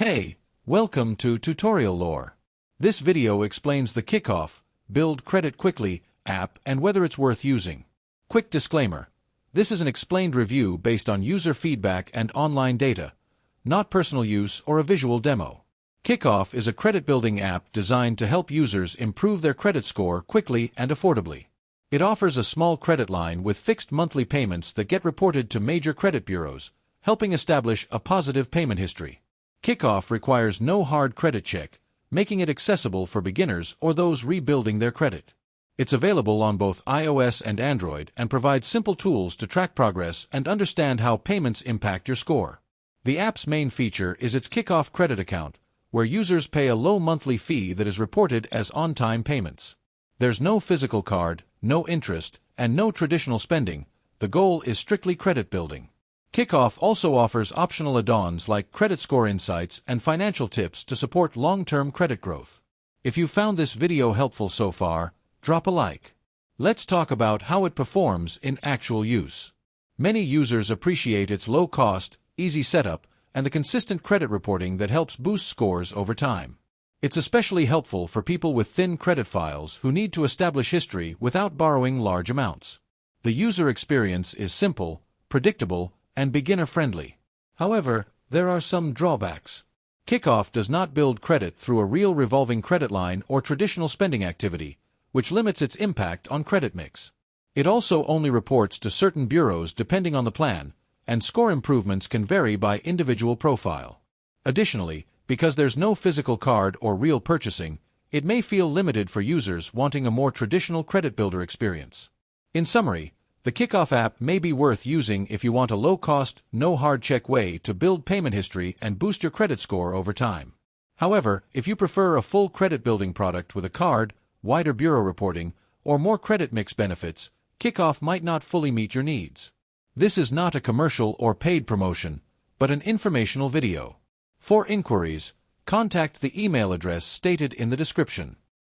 Hey, welcome to Tutorial Lore. This video explains the Kikoff Build Credit Quickly app and whether it's worth using. Quick disclaimer. This is an explained review based on user feedback and online data, not personal use or a visual demo. Kikoff is a credit-building app designed to help users improve their credit score quickly and affordably. It offers a small credit line with fixed monthly payments that get reported to major credit bureaus, helping establish a positive payment history. Kikoff requires no hard credit check, making it accessible for beginners or those rebuilding their credit. It's available on both iOS and Android and provides simple tools to track progress and understand how payments impact your score. The app's main feature is its Kikoff Credit Account, where users pay a low monthly fee that is reported as on-time payments. There's no physical card, no interest, and no traditional spending. The goal is strictly credit building. Kikoff also offers optional add-ons like credit score insights and financial tips to support long-term credit growth. If you found this video helpful so far, drop a like. Let's talk about how it performs in actual use. Many users appreciate its low cost, easy setup, and the consistent credit reporting that helps boost scores over time. It's especially helpful for people with thin credit files who need to establish history without borrowing large amounts. The user experience is simple, predictable, and beginner-friendly. However, there are some drawbacks. Kikoff does not build credit through a real revolving credit line or traditional spending activity, which limits its impact on credit mix. It also only reports to certain bureaus depending on the plan, and score improvements can vary by individual profile. Additionally, because there's no physical card or real purchasing, it may feel limited for users wanting a more traditional credit builder experience. In summary, the Kikoff app may be worth using if you want a low-cost, no-hard-check way to build payment history and boost your credit score over time. However, if you prefer a full credit-building product with a card, wider bureau reporting, or more credit mix benefits, Kikoff might not fully meet your needs. This is not a commercial or paid promotion, but an informational video. For inquiries, contact the email address stated in the description.